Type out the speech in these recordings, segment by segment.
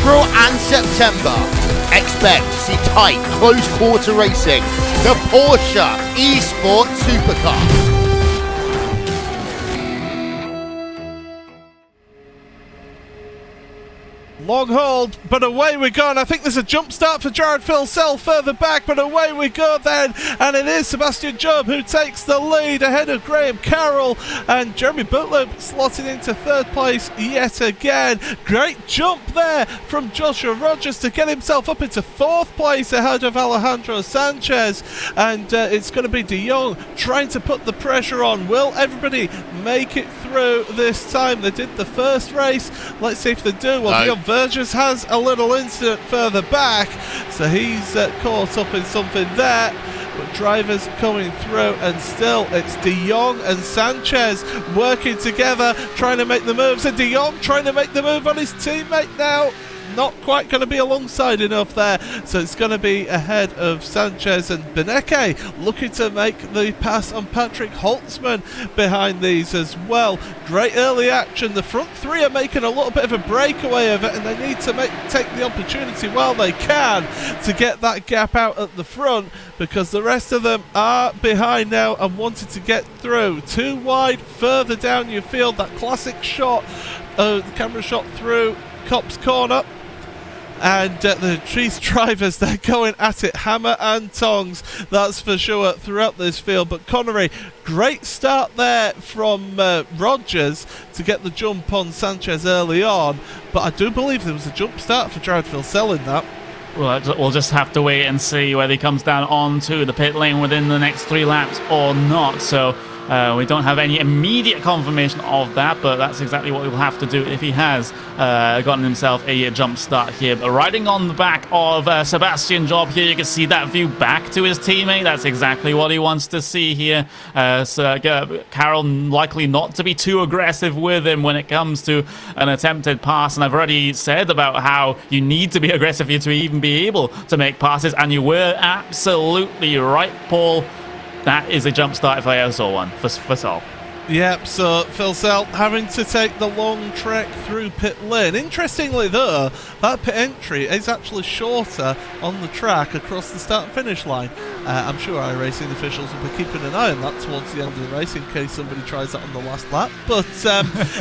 April and September, expect to see tight, close-quarter racing. The Porsche Esports Supercup. Long hold, but away we go, and I think there's a jump start for Jared Filsell further back, but away we go then, and it is Sebastian Job who takes the lead ahead of Graham Carroll, and Jeremy Bootloop slotting into third place yet again. Great jump there from Joshua Rogers to get himself up into fourth place ahead of Alejandro Sanchez, and it's going to be De Jong trying to put the pressure on. Will everybody make it through this time? They did the first race, let's see if they do. Well, Dion Burgess has a little incident further back, so he's caught up in something there. But drivers coming through, and still it's De Jong and Sanchez working together, trying to make the moves, and De Jong trying to make the move on his teammate now. Not quite going to be alongside enough there, so it's going to be ahead of Sanchez, and Beneke looking to make the pass on Patrick Holtzman behind these as well. Great early action. The front three are making a little bit of a breakaway of it, and they need to take the opportunity while they can to get that gap out at the front, because the rest of them are behind now and wanted to get through. Too wide further down your field. That classic shot, the camera shot through Cop's corner, and these drivers, they're going at it hammer and tongs, that's for sure, throughout this field. But Connery, great start there from Rogers to get the jump on Sanchez early on, but I do believe there was a jump start for Jared Filsell in that. Well, we'll just have to wait and see whether he comes down onto the pit lane within the next 3 laps or not. So we don't have any immediate confirmation of that, but that's exactly what he'll have to do if he has gotten himself a jump start here. But riding on the back of Sebastian Job here, you can see that view back to his teammate. That's exactly what he wants to see here. So Carroll likely not to be too aggressive with him when it comes to an attempted pass. And I've already said about how you need to be aggressive here to even be able to make passes, and you were absolutely right, Paul. That is a jump start if I ever saw one for Sol. Yep, so Filsell having to take the long trek through pit lane. Interestingly though, that pit entry is actually shorter on the track across the start and finish line. I'm sure iRacing officials will be keeping an eye on that towards the end of the race in case somebody tries that on the last lap. But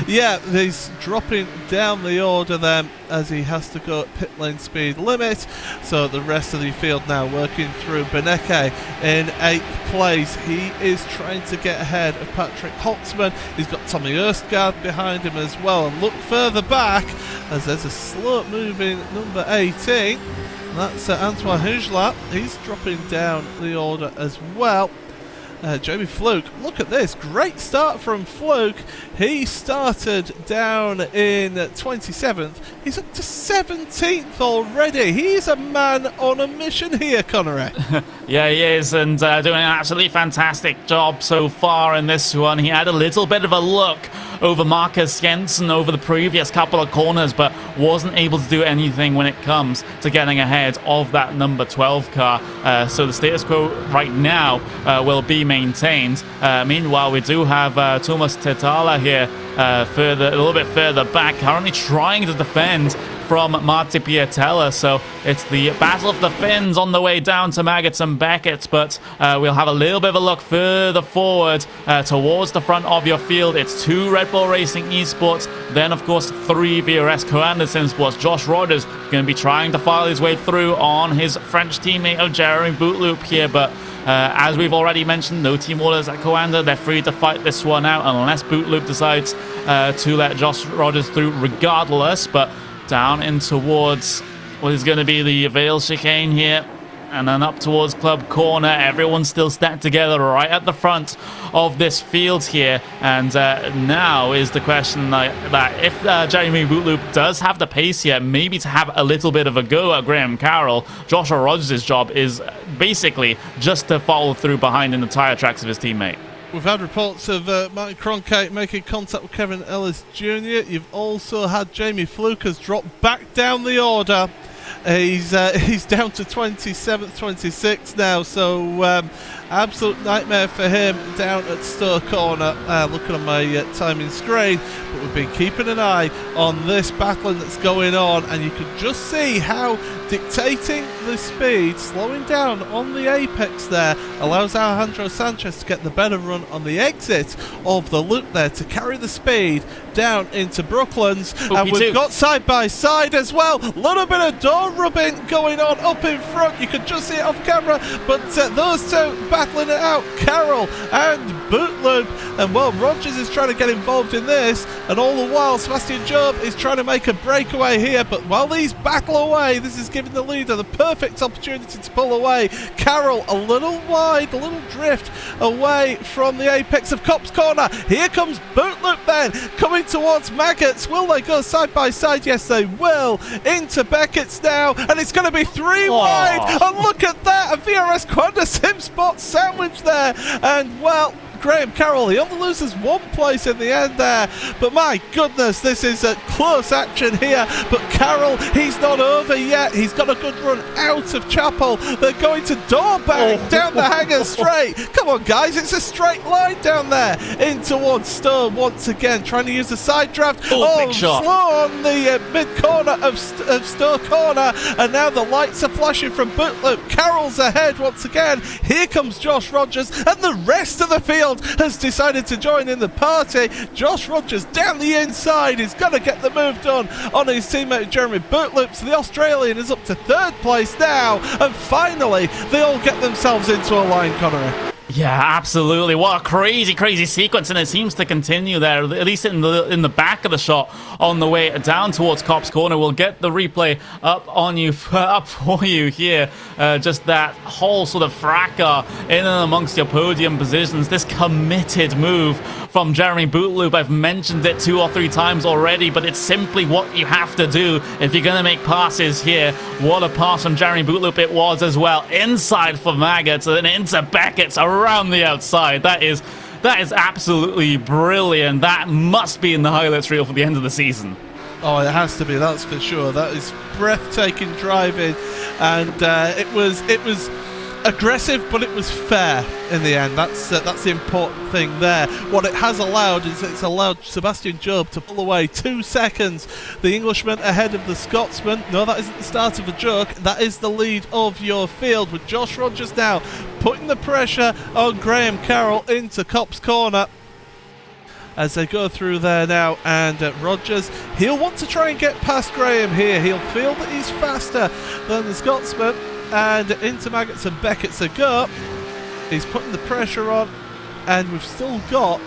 yeah, he's dropping down the order then as he has to go at pit lane speed limit. So the rest of the field now working through. Beneke in 8th place. He is trying to get ahead of Patrick Holtzman. He's got Tommy Erskard behind him as well. And look further back as there's a slow moving number 18. That's Antoine Hugelat. He's dropping down the order as well. Jamie Fluke, look at this, great start from Fluke. He started down in 27th. He's up to 17th already. He's a man on a mission here, Connery. Yeah, he is, and doing an absolutely fantastic job so far in this one. He had a little bit of a look over Marcus Jensen over the previous couple of corners, but wasn't able to do anything when it comes to getting ahead of that number 12 car. So the status quo right now will be maintained. Meanwhile, we do have Thomas Tetala here a little bit further back, currently trying to defend from Marti Piatella. So it's the battle of the Finns on the way down to Maggots and Beckett, but we'll have a little bit of a look further forward towards the front of your field. It's 2 Red Bull Racing Esports, then of course 3 VRS Coanda Sim Sports. Josh Rogers going to be trying to file his way through on his French teammate of Jeremy Bootloop here, but as we've already mentioned, no team orders at Coanda. They're free to fight this one out unless Bootloop decides to let Josh Rogers through regardless. But down in towards what is going to be the Vale chicane here, and then up towards Club Corner. Everyone's still stacked together right at the front of this field here, and now is the question that if Jeremy Bootloop does have the pace here, maybe to have a little bit of a go at Graham Carroll, Joshua Rogers' job is basically just to follow through behind in the tyre tracks of his teammate. We've had reports of Martin Cronkite making contact with Kevin Ellis Jr. You've also had Jamie Fluke has dropped back down the order. He's down to 27th, 26th now, so absolute nightmare for him down at Stowe Corner. Looking on my timing screen, but we've been keeping an eye on this battling that's going on, and you can just see how dictating the speed, slowing down on the apex there, allows Alejandro Sanchez to get the better run on the exit of the loop there to carry the speed down into Brooklands. And we've got side by side as well. A little bit of door rubbing going on up in front. You can just see it off camera, but those two battling it out, Carroll and Bootloop. And well, Rogers is trying to get involved in this, and all the while Sebastian Job is trying to make a breakaway here. But while these battle away, this is giving the leader the perfect opportunity to pull away. Carroll a little wide, a little drift away from the apex of Copse Corner. Here comes Bootloop then, coming towards Maggots. Will they go side by side? Yes, they will. Into Beckett's now, and it's going to be three wide. And look at that, a VRS Quanda Sim Spot sandwich there. And well, Graham Carroll, he only loses one place in the end there, but my goodness, this is a close action here. But Carroll, he's not over yet. He's got a good run out of Chapel. They're going to Doorbang down the hanger straight. Come on guys, it's a straight line down there in towards Stowe once again, trying to use the side draft. Big shot. Slow on the mid corner of Stowe Corner, and now the lights are flashing from Bootloop. Carroll's ahead once again. Here comes Josh Rogers, and the rest of the field has decided to join in the party. Josh Rogers down the inside is going to get the move done on his teammate Jeremy Bootloop. So the Australian is up to third place now, and finally they all get themselves into a line, Connery. Yeah, absolutely. What a crazy sequence, and it seems to continue there, at least in the back of the shot on the way down towards Copse Corner. We'll get the replay up for you here. Just that whole sort of fracas in and amongst your podium positions. This committed move from Jeremy Bootloop. I've mentioned it 2 or 3 times already, but it's simply what you have to do if you're going to make passes here. What a pass from Jeremy Bootloop it was as well. Inside for Maggots and into Beckett's around the outside. That is absolutely brilliant. That must be in the highlights reel for the end of the season. Oh, it has to be, that's for sure. That is breathtaking driving, and it was aggressive, but it was fair in the end. That's the important thing there. What it has allowed is it's allowed Sebastian Job to pull away 2 seconds. The Englishman ahead of the Scotsman. No, that isn't the start of a joke. That is the lead of your field, with Josh Rogers now putting the pressure on Graham Carroll into Copse Corner as they go through there now. And Rogers, he'll want to try and get past Graham here. He'll feel that he's faster than the Scotsman. And into Maggots and Beckett's a go. He's putting the pressure on, and we've still got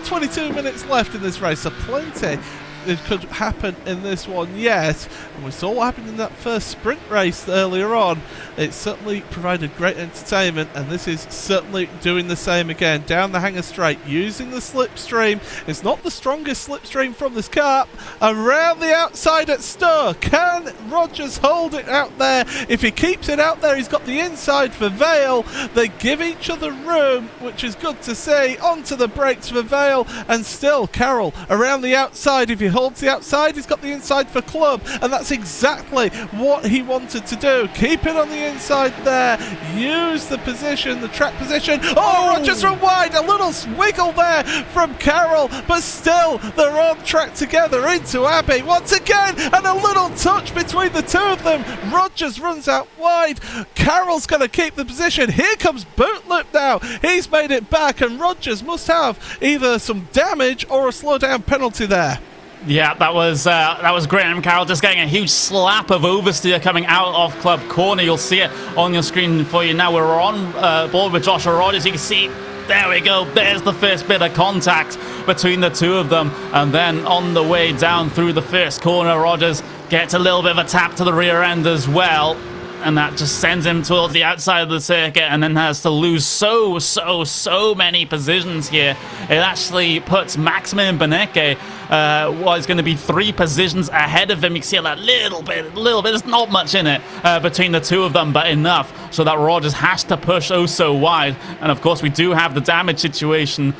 22 minutes left in this race, so plenty it could happen in this one yet. And we saw what happened in that first sprint race earlier on. It certainly provided great entertainment, and this is certainly doing the same again. Down the hanger straight, using the slipstream. It's not the strongest slipstream from this car. Around the outside at Stowe. Can Rogers hold it out there? If he keeps it out there, he's got the inside for Vale. They give each other room, which is good to see. Onto the brakes for Vale, and still Carroll around the outside. If he holds the outside, he's got the inside for Club, and that's exactly what he wanted to do. Keep it on the inside there, use the position, the track position. Oh, Rogers from wide, a little wiggle there from Carroll, but still they're on track together into Abbey once again, and a little touch between the two of them. Rogers runs out wide, Carroll's going to keep the position. Here comes Bootloop now, he's made it back, and Rogers must have either some damage or a slow down penalty there. Yeah, that was Graham Carroll just getting a huge slap of oversteer coming out of Club Corner. You'll see it on your screen for you now. We're on board with Joshua Rogers. You can see, there we go. There's the first bit of contact between the two of them. And then on the way down through the first corner, Rogers gets a little bit of a tap to the rear end as well. And that just sends him towards the outside of the circuit, and then has to lose so many positions here. It actually puts Maximilian Benecke what is going to be 3 positions ahead of him. You can see that little bit. There's not much in it between the two of them, but enough so that Rogers has to push oh so wide. And of course, we do have the damage situation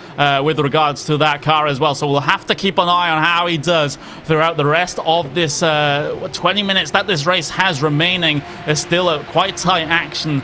with regards to that car as well. So we'll have to keep an eye on how he does throughout the rest of this 20 minutes that this race has remaining. There's still a quite tight action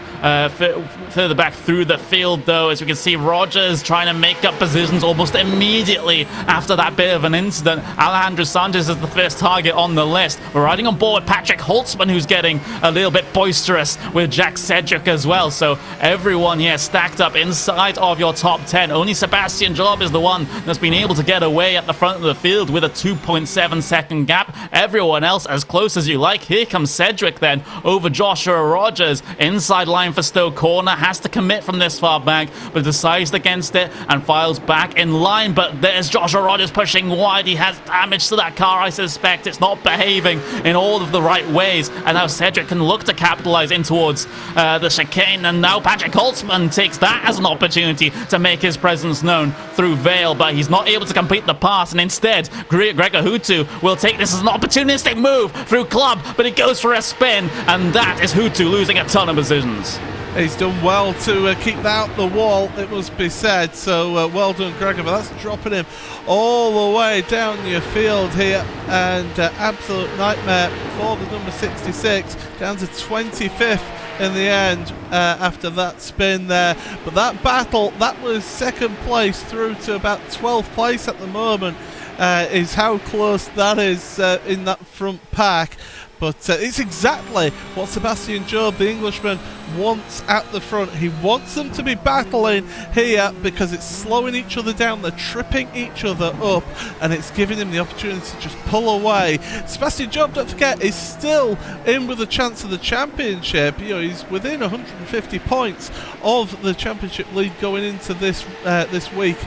further back through the field, though, as we can see Rogers trying to make up positions almost immediately after that bit of an incident. Alejandro Sanchez is the first target on the list. We're riding on board Patrick Holtzman, who's getting a little bit boisterous with Jack Sedgwick as well. So everyone here stacked up inside of your top 10. Only Sebastian Job is the one that's been able to get away at the front of the field with a 2.7 second gap. Everyone else as close as you like. Here comes Sedgwick then over Joshua Rogers. Inside line for Stowe Corner. Has to commit from this far back, but decides against it and files back in line. But there's Joshua Rogers pushing wide. He has damage to that car. I suspect it's not behaving in all of the right ways. And now Sedgwick can look to capitalize in towards the chicane. And now Patrick Holtzman takes that as an opportunity to make his presence known through Vale, but he's not able to complete the pass. And instead, Gregor Hutu will take this as an opportunistic move through Club, but he goes for a spin, and that is Hutu losing a ton of positions. He's done well to keep that out the wall, it must be said. So well done, Gregor. But that's dropping him all the way down your field here, and absolute nightmare for the number 66, down to 25th in the end after that spin there. But that battle, that was second place through to about 12th place at the moment, is how close that is in that front pack. But it's exactly what Sebastian Job, the Englishman, wants at the front. He wants them to be battling here because it's slowing each other down. They're tripping each other up, and it's giving him the opportunity to just pull away. Sebastian Job, don't forget, is still in with a chance of the championship. You know, he's within 150 points of the championship lead going into this this week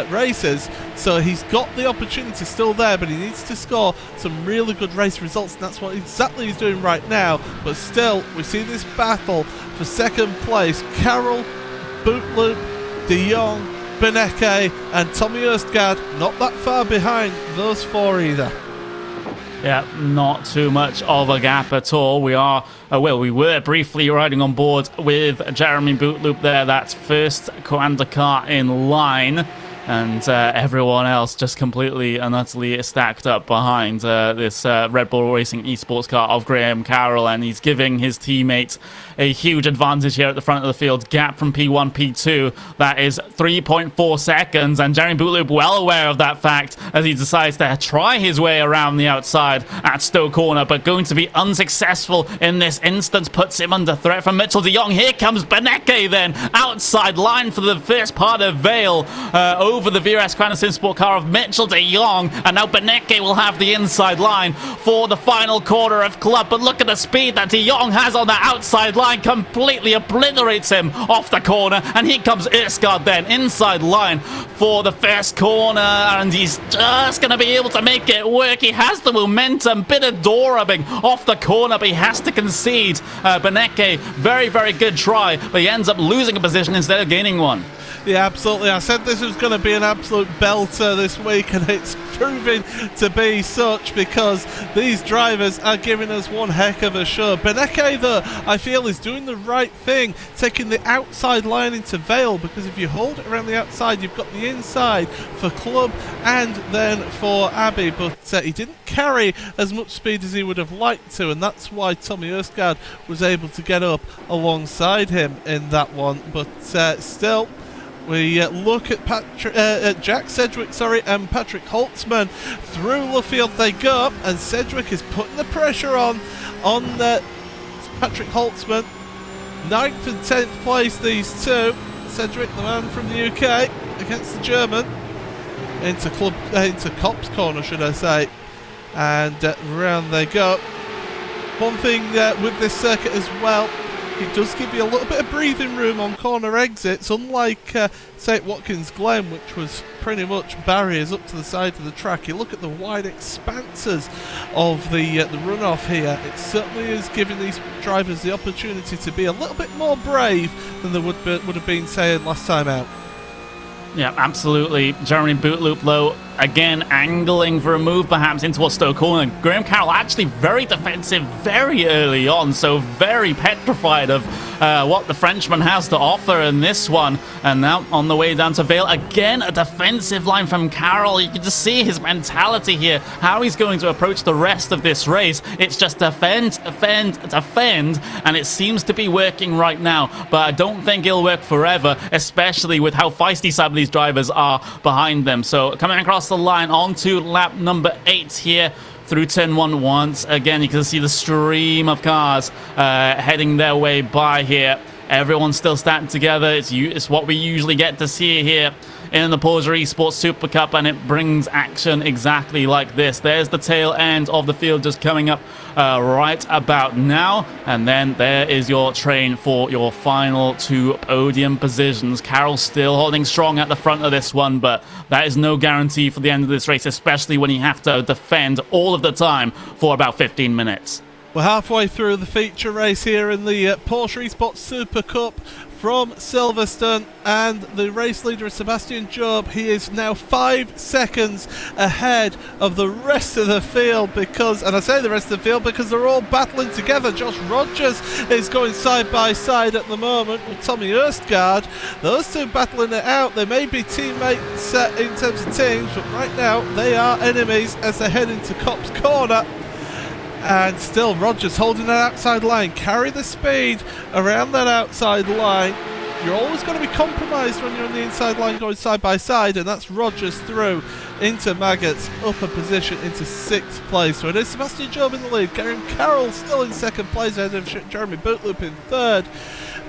races. So he's got the opportunity still there, but he needs to score some really good race results, and that's what exactly he's doing right now. But still, we see this battle for second place. Carroll, Bootloop, De Jong, Beneke and Tommy Erstgaard not that far behind those four either. Yeah, not too much of a gap at all. We are, well, we were briefly riding on board with Jeremy Bootloop there. That's first undercar in line. And everyone else just completely and utterly stacked up behind this Red Bull Racing Esports car of Graham Carroll, and he's giving his teammates a huge advantage here at the front of the field. Gap from P1, P2, that is 3.4 seconds, and Jeremy Bootloop well aware of that fact as he decides to try his way around the outside at Stowe Corner, but going to be unsuccessful in this instance. Puts him under threat from Mitchell de Jong. Here comes Beneke then, outside line for the first part of Vale, over the VRS Cranston Sport car of Mitchell de Jong, and now Beneke will have the inside line for the final quarter of Club. But look at the speed that de Jong has on the outside line, completely obliterates him off the corner, and here comes Erskard then, inside line for the first corner, and he's just going to be able to make it work. He has the momentum, bit of door rubbing off the corner, but he has to concede. Beneke, very, very good try, but he ends up losing a position instead of gaining one. Yeah, absolutely. I said this was going to be an absolute belter this week, and it's proving to be such because these drivers are giving us one heck of a show. Beneke, though, I feel is doing the right thing, taking the outside line into Vale, because if you hold it around the outside, you've got the inside for Club and then for Abbey, but he didn't carry as much speed as he would have liked to, and that's why Tommy Erskard was able to get up alongside him in that one. But still, we look at Jack Sedgwick, and Patrick Holtzman. Through the field they go, and Sedgwick is putting the pressure on Patrick Holtzman. 9th and 10th place, these two. Sedgwick, the man from the UK, against the German. Into Cop's corner, should I say. And round they go. One thing with this circuit as well, it does give you a little bit of breathing room on corner exits, unlike say Watkins Glen, which was pretty much barriers up to the side of the track. You look at the wide expanses of the runoff here, it certainly is giving these drivers the opportunity to be a little bit more brave than they would have been saying last time out. Yeah, absolutely. Jeremy Bootloop, though, again, angling for a move perhaps into what Stowe corner. Graham Carroll actually very defensive very early on, so very petrified of what the Frenchman has to offer in this one. And now on the way down to Vale, again, a defensive line from Carroll. You can just see his mentality here, how he's going to approach the rest of this race. It's just defend, defend, defend, and it seems to be working right now, but I don't think it'll work forever, especially with how feisty some of these drivers are behind them. So coming across the line onto lap number 8 here through turn 1 once again. You can see the stream of cars heading their way by here. Everyone's still standing together. It's what we usually get to see here in the Porsche Esports Supercup, and it brings action exactly like this. There's the tail end of the field just coming up right about now, and then there is your train for your final 2 podium positions. Carroll still holding strong at the front of this one, but that is no guarantee for the end of this race, especially when you have to defend all of the time for about 15 minutes. We're halfway through the feature race here in the Porsche Esports Super Cup from Silverstone, and the race leader is Sebastian Job. He is now 5 seconds ahead of the rest of the field because, and I say the rest of the field because they're all battling together. Josh Rogers is going side by side at the moment with Tommy Erstgaard. Those two battling it out. They may be teammates in terms of teams, but right now they are enemies as they head into Copse Corner. And still Rogers holding that outside line. Carry the speed around that outside line. You're always going to be compromised when you're on the inside line going side by side, and that's Rogers through into Maggot's upper position into 6th place. So it is Sebastian Job in the lead. Graham Carroll still in 2nd place ahead of Jeremy Bootloop in 3rd.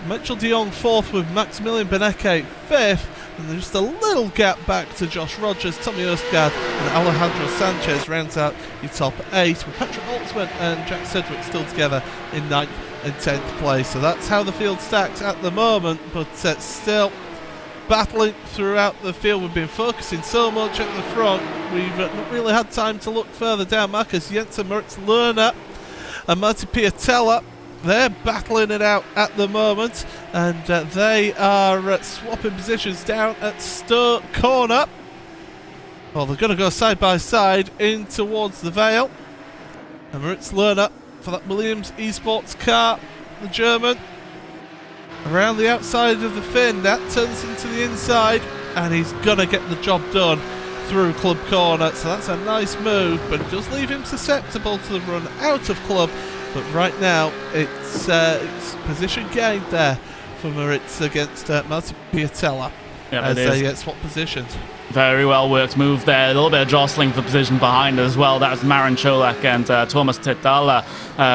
Mitchell de Jong 4th with Maximilian Beneke 5th. And there's just a little gap back to Josh Rogers, Tommy Erstgaard and Alejandro Sanchez rounds out your top 8, with Patrick Holtzman and Jack Sedgwick still together in 9th and 10th place. So that's how the field stacks at the moment, but still battling throughout the field. We've been focusing so much at the front, we've not really had time to look further down. Marcus Jensen, Moritz Lerner and Martin Piatella, they're battling it out at the moment, and they are swapping positions down at Stowe Corner. Well, they're going to go side by side in towards the Vale. And Moritz Lerner for that Williams Esports car, the German, around the outside of the fin. That turns into the inside, and he's going to get the job done through Club Corner. So that's a nice move, but it does leave him susceptible to the run out of Club. But right now, it's position gained there for Moritz against Martin Piatella as they get swap positions. Very well worked move there. A little bit of jostling for position behind as well. That was Marin Cholak and Thomas Titala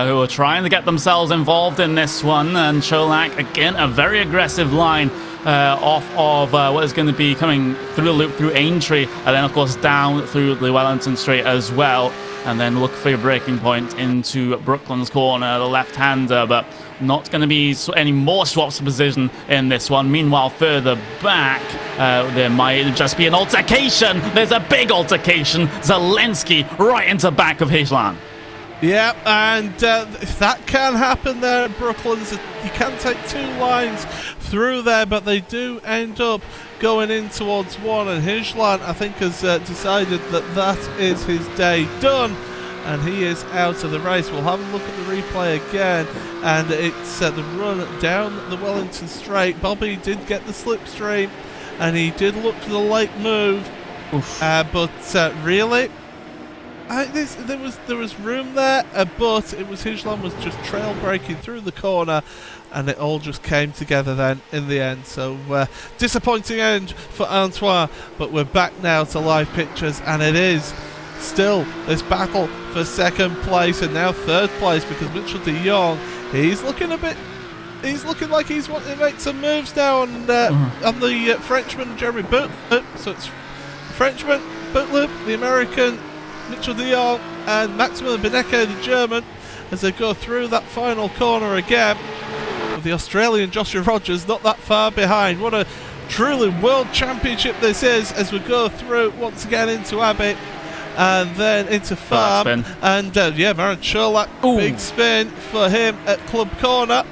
who were trying to get themselves involved in this one. And Cholak, again, a very aggressive line off of what is going to be coming through the loop through Aintree, and then, of course, down through the Wellington Straight as well. And then look for your braking point into Brooklands Corner, the left-hander, but not going to be any more swaps of position in this one. Meanwhile, further back, there might just be an altercation. There's a big altercation. Zelensky right into the back of Hishlan. Yeah, and that can happen there at Brooklands. You can take 2 lines through there, but they do end up going in towards one, and Hishlan, I think, has decided that that is his day done, and he is out of the race. We'll have a look at the replay again, and it's the run down the Wellington Straight. Bobby did get the slipstream, and he did look for the late move, but really, there was room there, but it was Hishlan was just trail braking through the corner, and it all just came together then in the end. So disappointing end for Antoine, but we're back now to live pictures, and it is still this battle for 2nd place and now 3rd place, because Mitchell de Jong, he's looking like he's wanting to make some moves now on the Frenchman Jeremy Bootloop. So it's Frenchman Bootloop, the American Mitchell de Jong, and Maximilian Beneke, the German, as they go through that final corner again. With the Australian Joshua Rogers not that far behind. What a truly world championship this is, as we go through once again into Abbey and then into Farm. And Marin Cholak, big spin for him at Club Corner.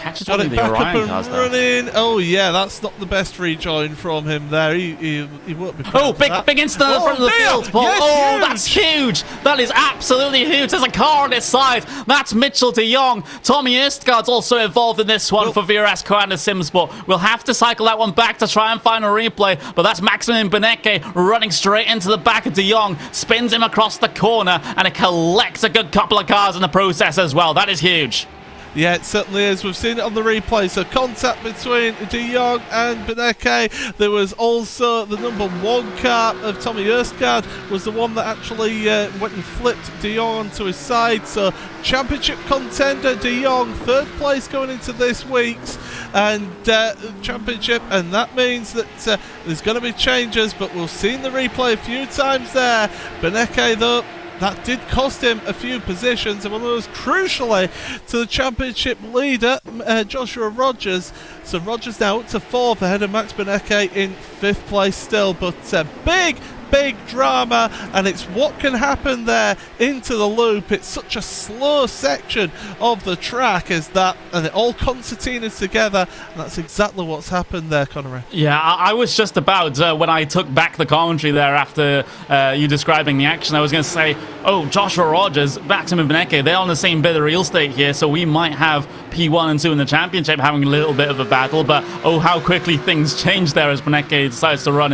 Catches Got one it of the back up Orion and cars there. running. Oh yeah, that's not the best rejoin from him there. He won't be proud Oh, of that. big incident in the front of the dear. field, Paul. Yes, Oh, huge. that's huge. That is absolutely huge. There's a car on its side. That's Mitchell de Jong. Tommy Erstgaard's also involved in this one for Virasco and Simsport. We'll have to cycle that one back to try and find a replay, but that's Maximilian Benecke running straight into the back of de Jong, spins him across the corner, and it collects a good couple of cars in the process as well. That is huge. Yeah, it certainly is. We've seen it on the replay. So contact between De Jong and Benecke. There was also the number 1 car of Tommy Erstgaard was the one that actually went and flipped De Jong onto his side. So championship contender De Jong, 3rd place going into this week's and championship, and that means that there's going to be changes, but we've seen the replay a few times there. Benecke, though, that did cost him a few positions, and one of those crucially to the championship leader, Joshua Rogers. So Rogers now up to 4th ahead of Max Benecke in 5th place still, but big drama, and it's what can happen there into the loop. It's such a slow section of the track as that, and it all concertinas together, and that's exactly what's happened there, Connery. Yeah, I was just about, when I took back the commentary there after you describing the action, I was going to say, oh, Joshua Rogers, Maximilian Benecke, they're on the same bit of real estate here, so we might have P1 and 2 in the championship having a little bit of a battle, but oh, how quickly things change there as Benecke decides to run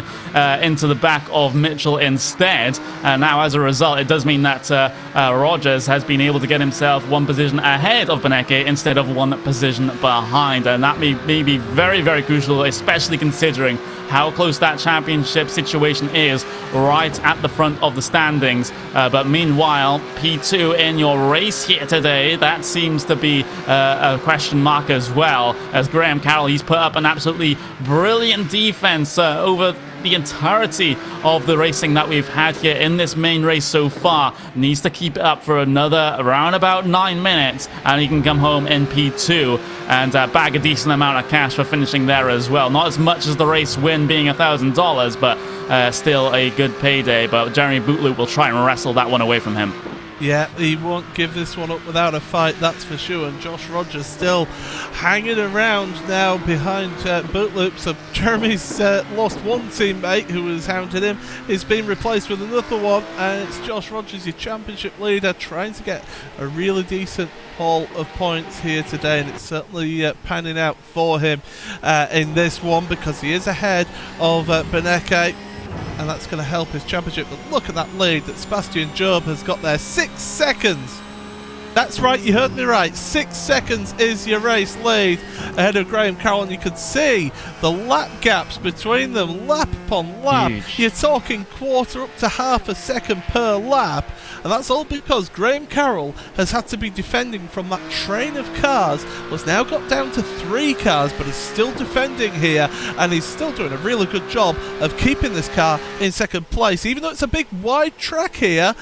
into the back of Mitchell instead. Now, as a result, it does mean that Rogers has been able to get himself 1 position ahead of Benecke instead of 1 position behind, and that may be very, very crucial, especially considering how close that championship situation is right at the front of the standings. But meanwhile, P2 in your race here today, that seems to be a question mark as well, as Graham Carroll, he's put up an absolutely brilliant defense over the entirety of the racing that we've had here in this main race so far. Needs to keep it up for another around about 9 minutes, and he can come home in P2 and bag a decent amount of cash for finishing there as well. Not as much as the race win being $1,000, but still a good payday. But Jeremy Bootloop will try and wrestle that one away from him. Yeah, he won't give this one up without a fight, that's for sure. And Josh Rogers still hanging around now behind Bootloop. So Jeremy's lost 1 teammate who was hounding him. He's been replaced with another one, and it's Josh Rogers, your championship leader, trying to get a really decent haul of points here today, and it's certainly panning out for him in this one, because he is ahead of Benecke, and that's going to help his championship. But look at that lead that Sebastian Job has got there. 6 seconds. That's right, you heard me right. 6 seconds is your race lead ahead of Graham Carroll, and you can see the lap gaps between them, lap upon lap. Huge. You're talking quarter up to half a second per lap, and that's all because Graham Carroll has had to be defending from that train of cars. Was now got down to 3 cars, but he's still defending here, and he's still doing a really good job of keeping this car in 2nd place. Even though it's a big wide track here,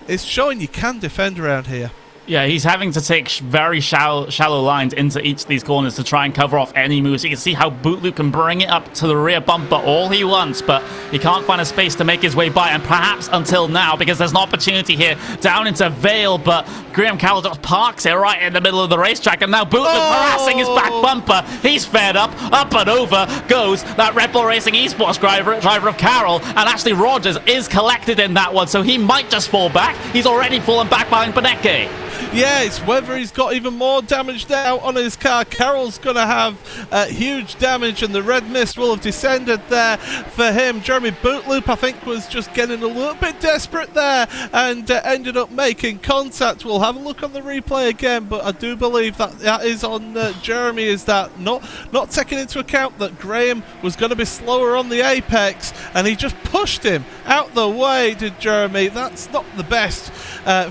it's showing you can defend around here. Yeah, he's having to take very shallow lines into each of these corners to try and cover off any moves. You can see how Bootloop can bring it up to the rear bumper all he wants, but he can't find a space to make his way by, and perhaps until now, because there's an opportunity here down into Vale, but Graham Carroll just parks it right in the middle of the racetrack, and now Bootloop harassing his back bumper. He's fed up and over goes that Red Bull Racing Esports driver of Carroll, and actually Rogers is collected in that one, so he might just fall back. He's already fallen back behind Benecke. Yeah, it's whether he's got even more damage now on his car. Carroll's going to have huge damage, and the red mist will have descended there for him. Jeremy Bootloop, I think, was just getting a little bit desperate there and ended up making contact. We'll have a look on the replay again, but I do believe that is on Jeremy, is that not taking into account that Graham was going to be slower on the apex, and he just pushed him out the way, did Jeremy. That's not the best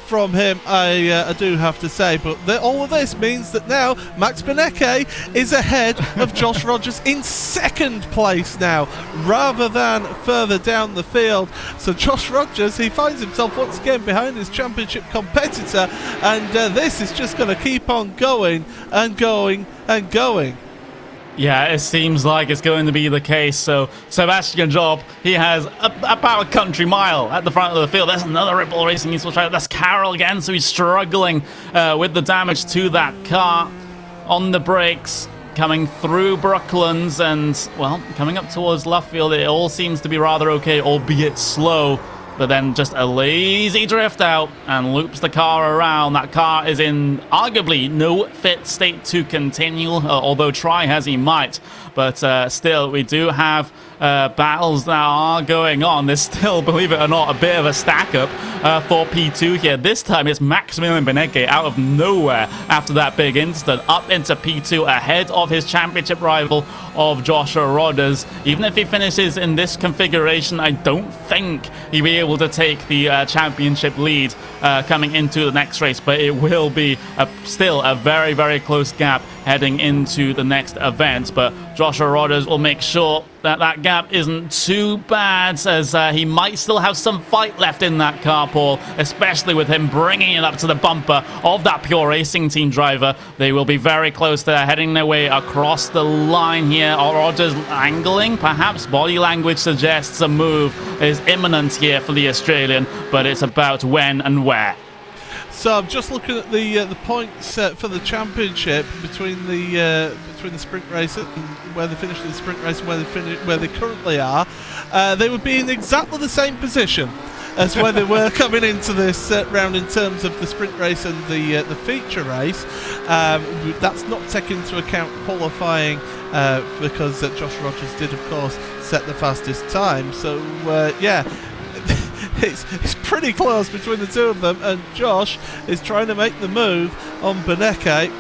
from him, I do have to say, but all of this means that now Max Benecke is ahead of Josh Rogers in 2nd place now, rather than further down the field. So Josh Rogers, he finds himself once again behind his championship competitor, and this is just going to keep on going and going and going. Yeah, it seems like it's going to be the case. So Sebastian Job, he has about a country mile at the front of the field. There's another Red Bull Racing Esports driver. That's Carroll again, so he's struggling with the damage to that car. on the brakes, coming through Brooklands and, well, coming up towards Luffield. It all seems to be rather okay, albeit slow. But then just a lazy drift out and loops the car around. That car is in arguably no fit state to continue, although try as he might. But still, we do have battles that are going on. There's still, believe it or not, a bit of a stack up for P2 here. This time it's Maximilian Benecke out of nowhere after that big incident up into P2 ahead of his championship rival of Joshua Rodders. Even if he finishes in this configuration, I don't think he'll be able to take the championship lead coming into the next race, but it will be still a very, very close gap heading into the next event. But Joshua Rodders will make sure that that gap isn't too bad, as he might still have some fight left in that car, Paul, especially with him bringing it up to the bumper of that Pure Racing Team driver. They will be very close to heading their way across the line here. Rodders angling, perhaps body language suggests a move is imminent here for the Australian, but it's about when and where. So I'm just looking at the points for the championship between the sprint race and where they finished in the sprint race and where they currently are. They would be in exactly the same position as where they were coming into this round in terms of the sprint race and the feature race. That's not taken into account qualifying because Josh Rodders did, of course, set the fastest time. So yeah. It's pretty close between the two of them, and Josh is trying to make the move on Benecke.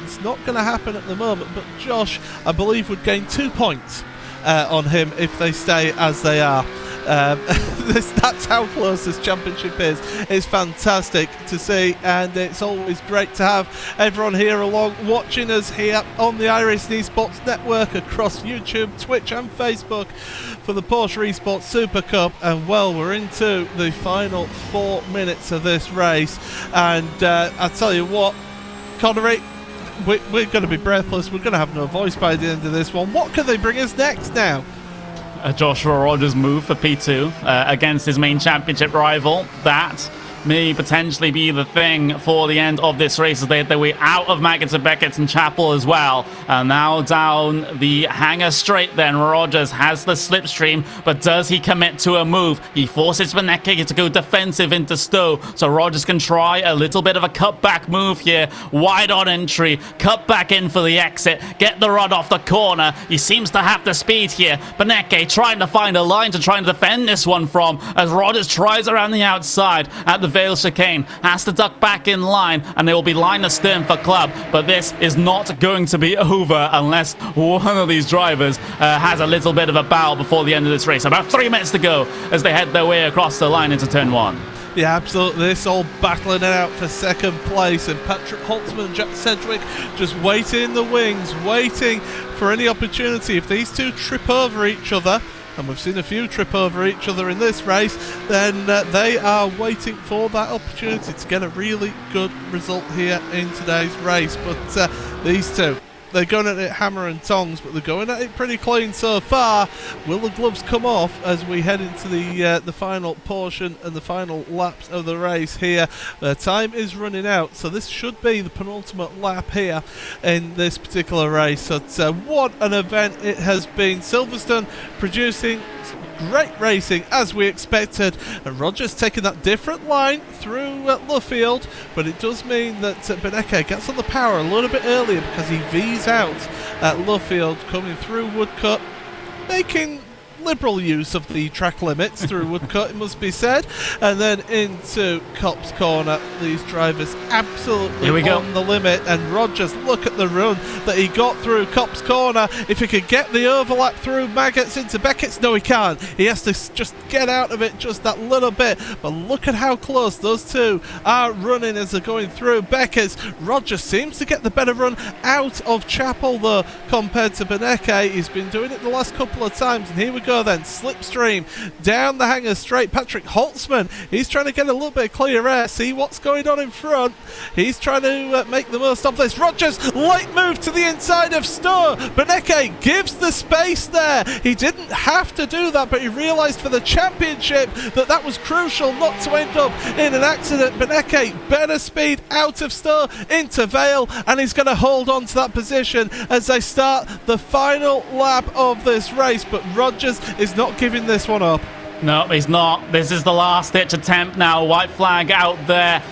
It's not going to happen at the moment, but Josh, I believe, would gain 2 points on him if they stay as they are. That's how close this championship is. It's fantastic to see, and it's always great to have everyone here along watching us here on the iRacing Esports Network across YouTube, Twitch and Facebook for the Porsche Esports Supercup. And well, we're into the final 4 minutes of this race, and I tell you what, Connery, we're going to be breathless. We're going to have no voice by the end of this one. What can they bring us next now? Joshua Rodders' move for P2 against his main championship rival. That may potentially be the thing for the end of this race, as they had their way out of Maggotts and Beckett's and Chapel as well. And now down the hangar straight then, Rodders has the slipstream, but does he commit to a move? He forces Benecke to go defensive into Stowe, so Rodders can try a little bit of a cutback move here. Wide on entry, cut back in for the exit, get the rod off the corner. He seems to have the speed here. Benecke trying to find a line to try and defend this one from, as Rodders tries around the outside at the Vale chicane, has to duck back in line, and they will be line astern for Club. But this is not going to be over unless one of these drivers has a little bit of a bow before the end of this race. About 3 minutes to go as they head their way across the line into turn 1. Yeah, absolutely. This all battling it out for second place, and Patrick Holtzman and Jack Sedgwick just waiting in the wings, waiting for any opportunity. If these two trip over each other, and we've seen a few trip over each other in this race, then they are waiting for that opportunity to get a really good result here in today's race. But these two, they're going at it hammer and tongs, but they're going at it pretty clean so far. Will the gloves come off as we head into the final portion and the final laps of the race here? Time is running out, so this should be the penultimate lap here in this particular race. So what an event it has been. Silverstone producing great racing as we expected, and Rodders taking that different line through Luffield, but it does mean that Benecke gets on the power a little bit earlier because he V's out at Luffield, coming through Woodcut, making liberal use of the track limits through Woodcut, it must be said, and then into Copse Corner. These drivers absolutely on the limit, and Rodders, look at the run that he got through Copse Corner. If he could get the overlap through Maggotts into Beckett's, no he can't. He has to just get out of it just that little bit, but look at how close those two are running as they're going through Beckett's. Rodders seems to get the better run out of Chapel though compared to Benecke. He's been doing it the last couple of times, and here we go. go then. Slipstream down the hanger straight. Patrick Holtzman, he's trying to get a little bit of clear air, see what's going on in front. He's trying to make the most of this. Rogers, late move to the inside of Stowe. Beneke gives the space there. He didn't have to do that, but he realised for the championship that was crucial not to end up in an accident. Beneke, better speed out of Stowe into Vale, and he's going to hold on to that position as they start the final lap of this race. But Rogers is not giving this one up. No, he's not. This is the last ditch attempt now. White flag out there.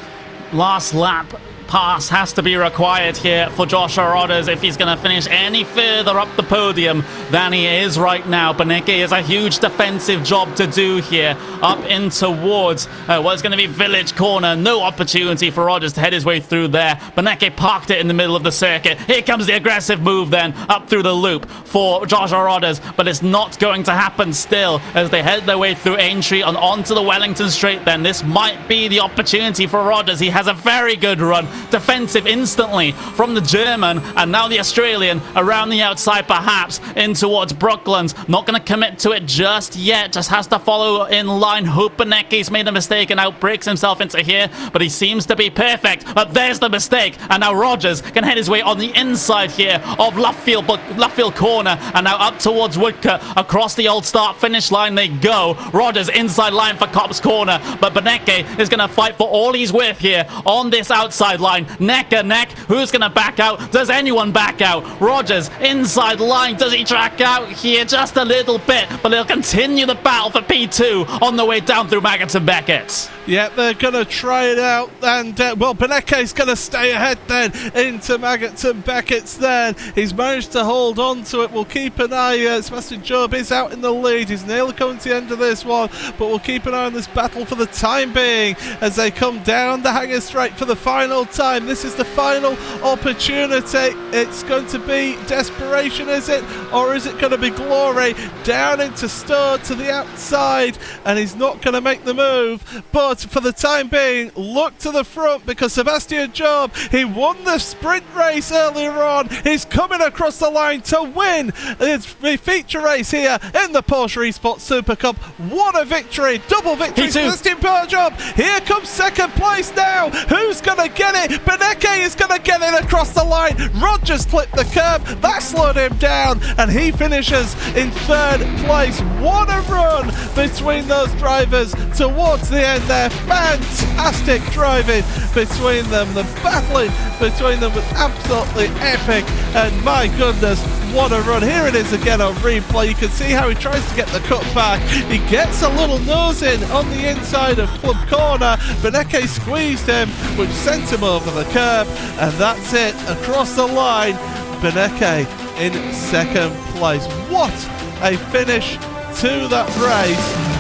Last lap pass has to be required here for Joshua Rodders if he's going to finish any further up the podium than he is right now. Beneke has a huge defensive job to do here up in towards what's going to be Village Corner. No opportunity for Rodders to head his way through there. Beneke parked it in the middle of the circuit. Here comes the aggressive move then up through the loop for Joshua Rodders, but it's not going to happen still as they head their way through Aintree and onto the Wellington Straight. Then this might be the opportunity for Rodders. He has a very good run. Defensive instantly from the German, and now the Australian around the outside, perhaps in towards Brooklands. Not going to commit to it just yet, just has to follow in line. Hope Beneke's made a mistake and outbreaks himself into here, but he seems to be perfect. But there's the mistake, and now Rogers can head his way on the inside here of Luffield Corner, and now up towards Woodcote. Across the old start finish line they go. Rogers inside line for Cops Corner, but Beneke is going to fight for all he's worth here on this outside line. Neck and neck. Who's going to back out? Does anyone back out? Rogers inside line. Does he track out here? Just a little bit, but they'll continue the battle for P2 on the way down through Maggots and Beckett's. Yeah, they're going to try it out, and well, Beneke's going to stay ahead then into Maggots and Beckett's then. He's managed to hold on to it. We'll keep an eye. Sebastian Job is out in the lead. He's nearly coming to the end of this one, but we'll keep an eye on this battle for the time being as they come down the hanger straight for the final time. This is the final opportunity. It's going to be desperation, is it? Or is it going to be glory? Down into Stowe to the outside, and he's not going to make the move, but for the time being, look to the front because Sebastian Job, he won the sprint race earlier on. He's coming across the line to win the feature race here in the Porsche Esports Supercup. What a victory! Double victory, Sebastian Job. Here comes second place now. Who's going to get it? Beneke is going to get it across the line. Rogers clipped the curb. That slowed him down, and he finishes in third place. What a run between those drivers towards the end there. Fantastic driving between them. The battling between them was absolutely epic, and my goodness, what a run. Here it is again on replay. You can see how he tries to get the cut back. He gets a little nose in on the inside of Club Corner. Beneke squeezed him, which sent him over the curb, and that's it. Across the line, Beneke in second place. What a finish to that race.